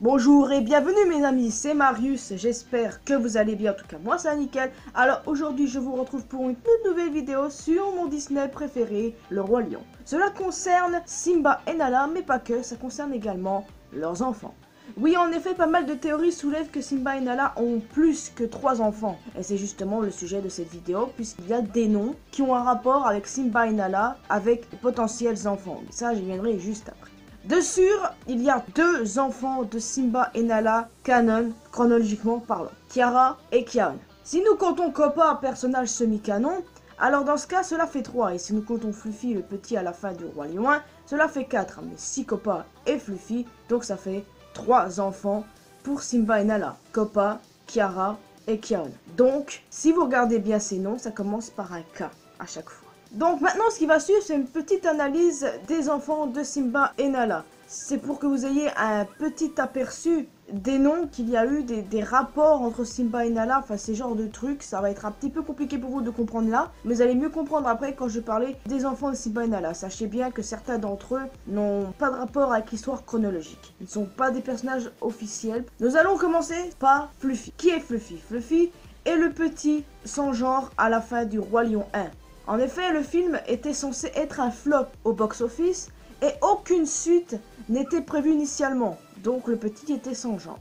Bonjour et bienvenue mes amis, c'est Marius, j'espère que vous allez bien, en tout cas moi ça nickel. Alors aujourd'hui je vous retrouve pour une toute nouvelle vidéo sur mon Disney préféré, Le Roi Lion. Cela concerne Simba et Nala, mais pas que, ça concerne également leurs enfants. Oui, en effet, pas mal de théories soulèvent que Simba et Nala ont plus que 3 enfants. Et c'est justement le sujet de cette vidéo, puisqu'il y a des noms qui ont un rapport avec Simba et Nala, avec de potentiels enfants. Mais ça, j'y viendrai juste après. De sûr, il y a 2 enfants de Simba et Nala, canon, chronologiquement parlant. Kiara et Kiaon. Si nous comptons Koppa, personnage semi-canon, alors dans ce cas, cela fait 3. Et si nous comptons Fluffy, le petit à la fin du Roi Lion 1, cela fait 4. Mais si Koppa et Fluffy, donc ça fait 3 enfants pour Simba et Nala, Koppa, Kiara et Kiaon. Donc, si vous regardez bien ces noms, ça commence par un K à chaque fois. Donc maintenant, ce qui va suivre, c'est une petite analyse des enfants de Simba et Nala. C'est pour que vous ayez un petit aperçu des noms qu'il y a eu, des rapports entre Simba et Nala, enfin ces genres de trucs. Ça va être un petit peu compliqué pour vous de comprendre là, mais vous allez mieux comprendre après quand je parlais des enfants de Simba et Nala. Sachez bien que certains d'entre eux n'ont pas de rapport avec l'histoire chronologique. Ils ne sont pas des personnages officiels. Nous allons commencer par Fluffy. Qui est Fluffy? Fluffy est le petit sans genre à la fin du Roi Lion 1. En effet, le film était censé être un flop au box-office et aucune suite n'était prévue initialement, donc le petit était sans genre.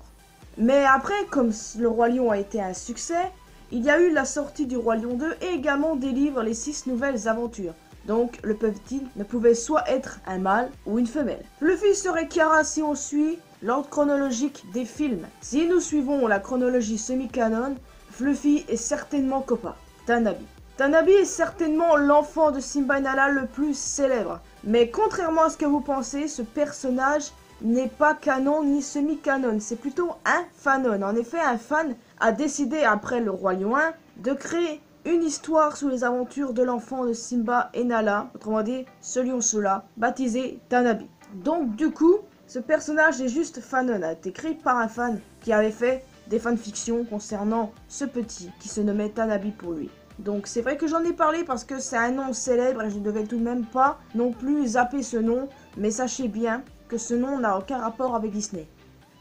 Mais après, comme le Roi Lion a été un succès, il y a eu la sortie du Roi Lion 2 et également des livres Les 6 nouvelles aventures. Donc le petit ne pouvait soit être un mâle ou une femelle. Fluffy serait Kiara si on suit l'ordre chronologique des films. Si nous suivons la chronologie semi-canon, Fluffy est certainement Koppa, Tanabe. Tanabe est certainement l'enfant de Simba et Nala le plus célèbre. Mais contrairement à ce que vous pensez, ce personnage n'est pas canon ni semi-canon. C'est plutôt un fanon. En effet, un fan a décidé, après le Roi Lion 1, de créer une histoire sous les aventures de l'enfant de Simba et Nala, autrement dit, ce lion-là, baptisé Tanabe. Donc du coup, ce personnage est juste fanon, a été créé par un fan qui avait fait des fanfictions concernant ce petit qui se nommait Tanabe pour lui. Donc c'est vrai que j'en ai parlé parce que c'est un nom célèbre et je ne devais tout de même pas non plus zapper ce nom, mais sachez bien que ce nom n'a aucun rapport avec Disney.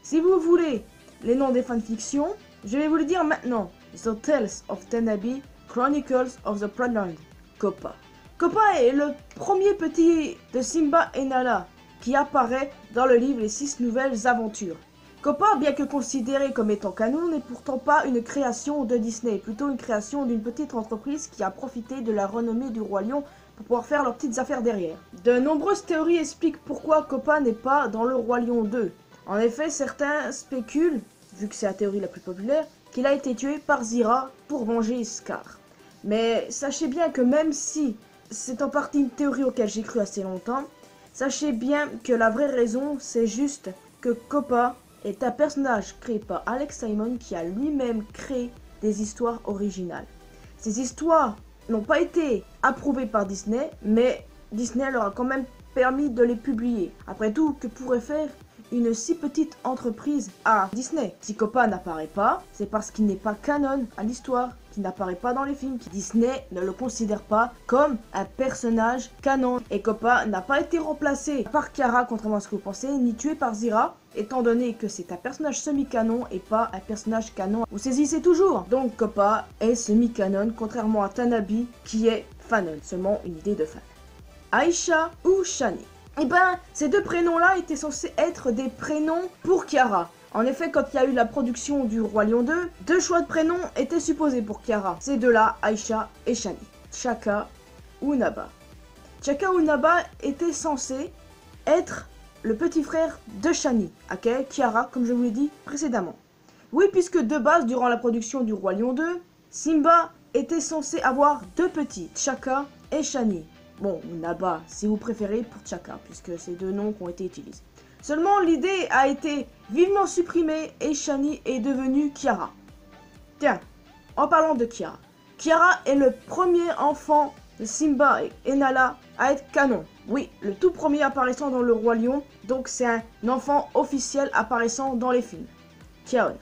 Si vous voulez les noms des fanfictions, je vais vous le dire maintenant. The Tales of Tanabe, Chronicles of the Proudland, Koppa. Koppa est le premier petit de Simba et Nala qui apparaît dans le livre Les 6 nouvelles aventures. Koppa, bien que considéré comme étant canon, n'est pourtant pas une création de Disney, plutôt une création d'une petite entreprise qui a profité de la renommée du Roi Lion pour pouvoir faire leurs petites affaires derrière. De nombreuses théories expliquent pourquoi Koppa n'est pas dans le Roi Lion 2. En effet, certains spéculent, vu que c'est la théorie la plus populaire, qu'il a été tué par Zira pour venger Scar. Mais sachez bien que même si c'est en partie une théorie auquel j'ai cru assez longtemps, sachez bien que la vraie raison, c'est juste que Koppa est un personnage créé par Alex Simon qui a lui-même créé des histoires originales. Ces histoires n'ont pas été approuvées par Disney, mais Disney leur a quand même permis de les publier. Après tout, que pourrait faire une si petite entreprise à Disney? Si Koppa n'apparaît pas, c'est parce qu'il n'est pas canon à l'histoire, qu'il n'apparaît pas dans les films, que Disney ne le considère pas comme un personnage canon. Et Koppa n'a pas été remplacé par Kiara, contrairement à ce que vous pensez, ni tué par Zira, étant donné que c'est un personnage semi-canon et pas un personnage canon. Vous saisissez toujours. Donc Koppa est semi-canon, contrairement à Tanabe qui est fanon, seulement une idée de fan. Aisha ou Shani? Eh ben, ces 2 prénoms-là étaient censés être des prénoms pour Kiara. En effet, quand il y a eu la production du Roi Lion 2, 2 choix de prénoms étaient supposés pour Kiara. Ces 2-là, Aisha et Shani. Chaka ou Naba. Chaka ou Naba étaient censés être le petit frère de Shani, ok, Kiara, comme je vous l'ai dit précédemment. Oui, puisque de base, durant la production du Roi Lion 2, Simba était censé avoir 2 petits, Chaka et Shani. Bon, Naba, si vous préférez, pour Chaka, puisque c'est 2 noms qui ont été utilisés. Seulement, l'idée a été vivement supprimée et Shani est devenue Kiara. Tiens, en parlant de Kiara. Kiara est le premier enfant de Simba et Nala à être canon. Oui, le tout premier apparaissant dans le Roi Lion, donc c'est un enfant officiel apparaissant dans les films. Kiaon.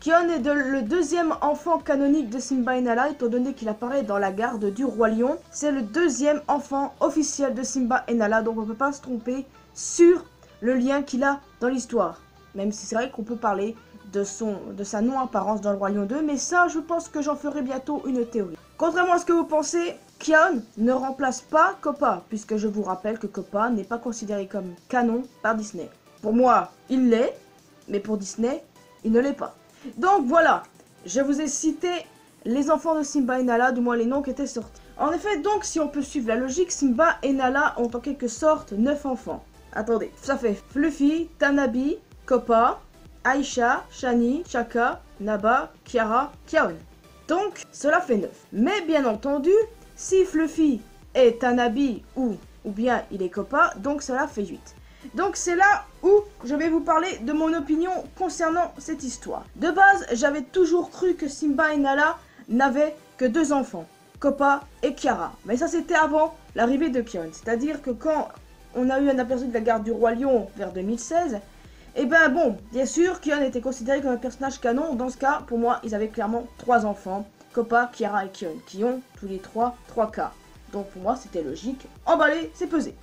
Kion est le deuxième enfant canonique de Simba et Nala, étant donné qu'il apparaît dans la garde du Roi Lion. C'est le deuxième enfant officiel de Simba et Nala, donc on ne peut pas se tromper sur le lien qu'il a dans l'histoire. Même si c'est vrai qu'on peut parler de sa non-apparence dans le Roi Lion 2, mais ça, je pense que j'en ferai bientôt une théorie. Contrairement à ce que vous pensez, Kion ne remplace pas Koppa, puisque je vous rappelle que Koppa n'est pas considéré comme canon par Disney. Pour moi, il l'est, mais pour Disney, il ne l'est pas. Donc voilà, je vous ai cité les enfants de Simba et Nala, du moins les noms qui étaient sortis. En effet, donc, si on peut suivre la logique, Simba et Nala ont en quelque sorte 9 enfants. Attendez, ça fait Fluffy, Tanabe, Koppa, Aisha, Shani, Chaka, Naba, Kiara, Kiaon. Donc, cela fait 9. Mais bien entendu, si Fluffy est Tanabe ou bien il est Koppa, donc cela fait 8. Donc c'est là où je vais vous parler de mon opinion concernant cette histoire. De base, j'avais toujours cru que Simba et Nala n'avaient que 2 enfants, Koppa et Kiara. Mais ça c'était avant l'arrivée de Kion. C'est-à-dire que quand on a eu un aperçu de la garde du Roi Lion vers 2016, et ben bon, bien sûr, Kion était considéré comme un personnage canon. Dans ce cas, pour moi, ils avaient clairement 3 enfants, Koppa, Kiara et Kion, qui ont tous les 3 K. Donc pour moi, c'était logique. Emballé, c'est pesé.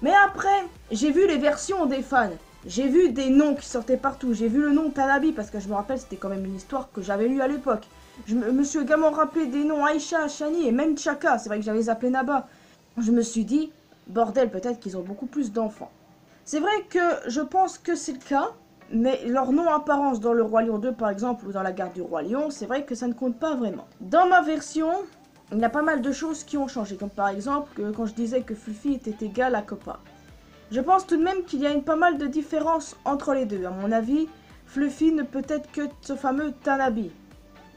Mais après, j'ai vu les versions des fans. J'ai vu des noms qui sortaient partout. J'ai vu le nom Tanabe, parce que je me rappelle, c'était quand même une histoire que j'avais lue à l'époque. Je me suis également rappelé des noms Aisha, Shani et même Chaka. C'est vrai que j'avais zappé appelés Naba. Je me suis dit, bordel, peut-être qu'ils ont beaucoup plus d'enfants. C'est vrai que je pense que c'est le cas, mais leur non-apparence dans le Roi Lion 2, par exemple, ou dans la garde du Roi Lion, c'est vrai que ça ne compte pas vraiment. Dans ma version, il y a pas mal de choses qui ont changé, comme par exemple quand je disais que Fluffy était égal à Koppa. Je pense tout de même qu'il y a pas mal de différences entre les deux. À mon avis, Fluffy ne peut être que ce fameux Tanabe.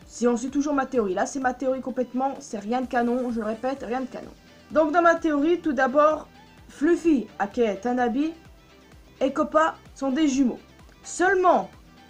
Si on suit toujours ma théorie. Là, c'est ma théorie complètement, c'est rien de canon, je le répète, rien de canon. Donc dans ma théorie, tout d'abord, Fluffy, aka Tanabe, et Koppa sont des jumeaux. Seulement,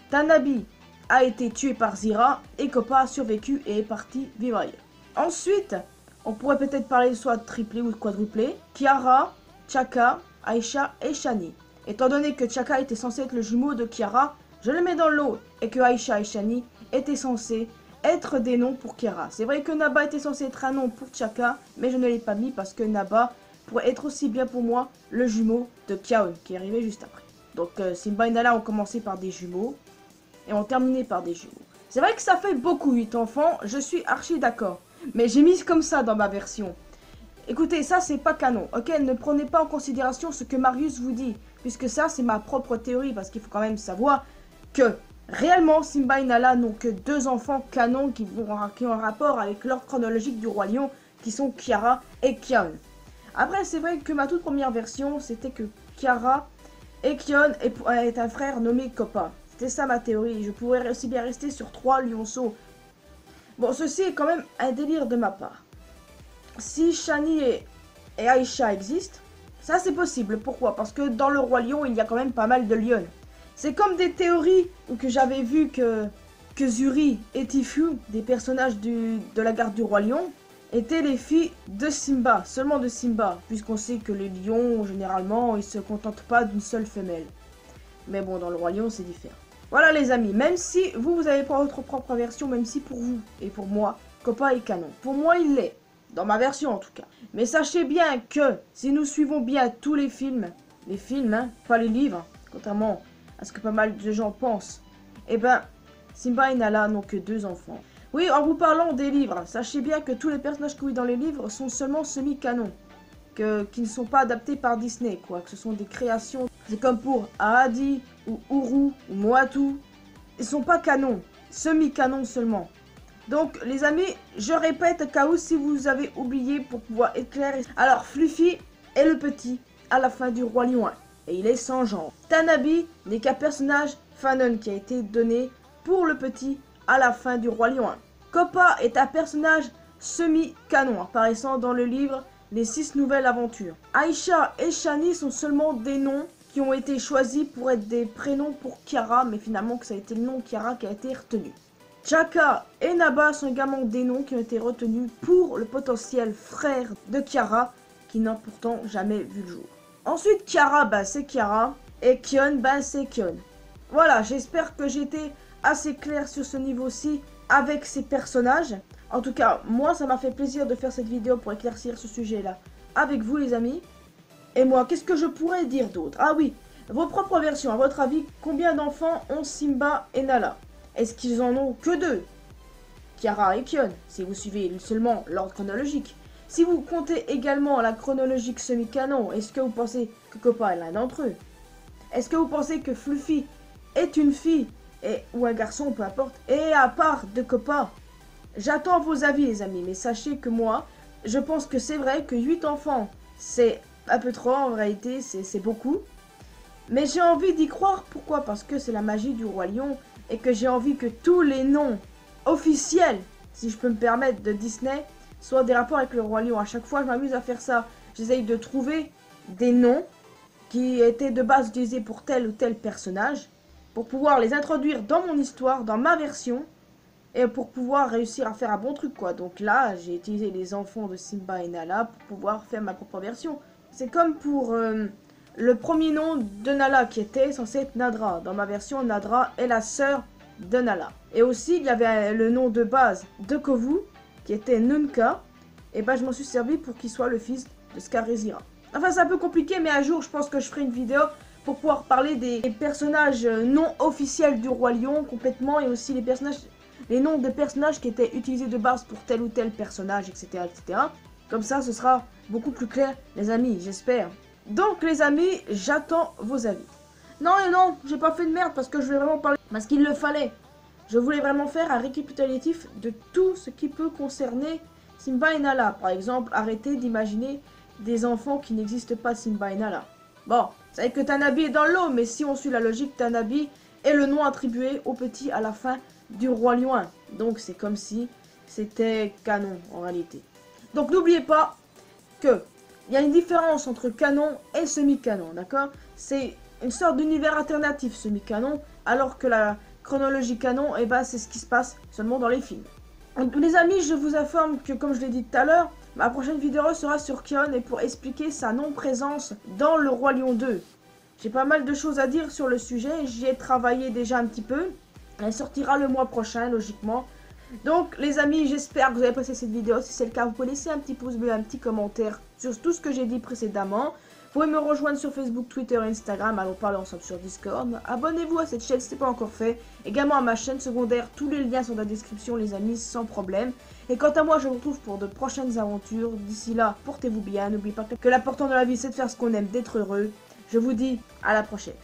Tanabe a été tué par Zira et Koppa a survécu et est parti vivre ailleurs. Ensuite, on pourrait peut-être parler soit de triplé ou de quadruplé. Kiara, Chaka, Aisha et Shani. Étant donné que Chaka était censé être le jumeau de Kiara, je le mets dans l'eau et que Aisha et Shani étaient censés être des noms pour Kiara. C'est vrai que Naba était censé être un nom pour Chaka, mais je ne l'ai pas mis parce que Naba pourrait être aussi bien pour moi le jumeau de Kiaon qui est arrivé juste après. Donc Simba et Nala ont commencé par des jumeaux et ont terminé par des jumeaux. C'est vrai que ça fait beaucoup 8 enfants, je suis archi d'accord. Mais j'ai mis comme ça dans ma version. Écoutez, ça c'est pas canon, ok? Ne prenez pas en considération ce que Marius vous dit, puisque ça c'est ma propre théorie, parce qu'il faut quand même savoir que réellement Simba et Nala n'ont que 2 enfants canons qui ont un rapport avec l'ordre chronologique du Roi Lion, qui sont Kiara et Kion. Après c'est vrai que ma toute première version c'était que Kiara et Kion est un frère nommé Koppa. C'était ça ma théorie, je pourrais aussi bien rester sur 3 lionceaux. Bon, ceci est quand même un délire de ma part. Si Shani et Aisha existent, ça c'est possible. Pourquoi? Parce que dans le Roi Lion, il y a quand même pas mal de lionnes. C'est comme des théories où que j'avais vu que Zuri et Tifu, des personnages de la garde du Roi Lion, étaient les filles de Simba, seulement de Simba, puisqu'on sait que les lions, généralement, ils se contentent pas d'une seule femelle. Mais bon, dans le Roi Lion, c'est différent. Voilà les amis, même si vous avez pas votre propre version, même si pour vous et pour moi, Koppa est canon. Pour moi, il l'est, dans ma version en tout cas. Mais sachez bien que si nous suivons bien tous les films, hein, pas les livres, contrairement à ce que pas mal de gens pensent, eh ben, Simba et Nala n'ont que 2 enfants. Oui, en vous parlant des livres, sachez bien que tous les personnages que vous voyez dans les livres sont seulement semi-canons. Qui ne sont pas adaptés par Disney, quoi. Que ce sont des créations. C'est comme pour Ahadi, ou Uru, ou Moatu. Ils sont pas canons. Semi-canons seulement. Donc, les amis, je répète, cas où si vous avez oublié pour pouvoir éclairer. Alors, Fluffy est le petit à la fin du Roi Lion 1. Et il est sans genre. Tanabe n'est qu'un personnage fanon qui a été donné pour le petit à la fin du Roi Lion 1. Koppa est un personnage semi-canon apparaissant dans le livre Les 6 nouvelles aventures. Aisha et Shani sont seulement des noms qui ont été choisis pour être des prénoms pour Kiara, mais finalement que ça a été le nom Kiara qui a été retenu. Chaka et Naba sont également des noms qui ont été retenus pour le potentiel frère de Kiara, qui n'a pourtant jamais vu le jour. Ensuite, Kiara, c'est Kiara, et Kion, c'est Kion. Voilà, j'espère que j'ai été assez clair sur ce niveau-ci avec ces personnages. En tout cas, moi, ça m'a fait plaisir de faire cette vidéo pour éclaircir ce sujet-là avec vous, les amis. Et moi, qu'est-ce que je pourrais dire d'autre? Ah oui, vos propres versions. À votre avis, combien d'enfants ont Simba et Nala? Est-ce qu'ils en ont que 2? Kiara et Kion, si vous suivez seulement l'ordre chronologique. Si vous comptez également la chronologique semi-canon, est-ce que vous pensez que Koppa est l'un d'entre eux? Est-ce que vous pensez que Fluffy est une fille ou un garçon, peu importe, et à part de Koppa? J'attends vos avis, les amis, mais sachez que moi, je pense que c'est vrai que 8 enfants, c'est un peu trop en réalité, c'est beaucoup. Mais j'ai envie d'y croire, pourquoi? Parce que c'est la magie du Roi Lion et que j'ai envie que tous les noms officiels, si je peux me permettre, de Disney soient des rapports avec le Roi Lion. À chaque fois, je m'amuse à faire ça. J'essaye de trouver des noms qui étaient de base utilisés pour tel ou tel personnage pour pouvoir les introduire dans mon histoire, dans ma version, et pour pouvoir réussir à faire un bon truc, quoi. Donc là, j'ai utilisé les enfants de Simba et Nala pour pouvoir faire ma propre version. C'est comme pour le premier nom de Nala qui était censé être Nadra. Dans ma version, Nadra est la sœur de Nala. Et aussi, il y avait le nom de base de Kovu qui était Nunca. Et ben, je m'en suis servi pour qu'il soit le fils de Scar et Zira. Enfin, c'est un peu compliqué, mais un jour, je pense que je ferai une vidéo pour pouvoir parler des personnages non officiels du Roi Lion complètement, et aussi les noms de personnages qui étaient utilisés de base pour tel ou tel personnage, etc., etc. Comme ça, ce sera beaucoup plus clair, les amis, j'espère. Donc, les amis, j'attends vos avis. Non, j'ai pas fait de merde parce que je voulais vraiment parler, parce qu'il le fallait. Je voulais vraiment faire un récapitulatif de tout ce qui peut concerner Simba et Nala. Par exemple, arrêtez d'imaginer des enfants qui n'existent pas, Simba et Nala. Bon, c'est vrai que Tanabi est dans l'eau, mais si on suit la logique, Tanabi est le nom attribué au petit à la fin du Roi Lion 1. Donc c'est comme si c'était canon en réalité. Donc n'oubliez pas que il y a une différence entre canon et semi-canon, d'accord? C'est une sorte d'univers alternatif semi-canon, alors que la chronologie canon, eh ben, c'est ce qui se passe seulement dans les films. Donc, les amis, je vous informe que, comme je l'ai dit tout à l'heure, ma prochaine vidéo sera sur Kion et pour expliquer sa non-présence dans le Roi Lion 2. J'ai pas mal de choses à dire sur le sujet, j'y ai travaillé déjà un petit peu. Elle sortira le mois prochain, logiquement. Donc, les amis, j'espère que vous avez apprécié cette vidéo. Si c'est le cas, vous pouvez laisser un petit pouce bleu, un petit commentaire sur tout ce que j'ai dit précédemment. Vous pouvez me rejoindre sur Facebook, Twitter et Instagram. Allons parler ensemble sur Discord. Abonnez-vous à cette chaîne si ce n'est pas encore fait. Également à ma chaîne secondaire. Tous les liens sont dans la description, les amis, sans problème. Et quant à moi, je vous retrouve pour de prochaines aventures. D'ici là, portez-vous bien. N'oubliez pas que l'important de la vie, c'est de faire ce qu'on aime, d'être heureux. Je vous dis à la prochaine.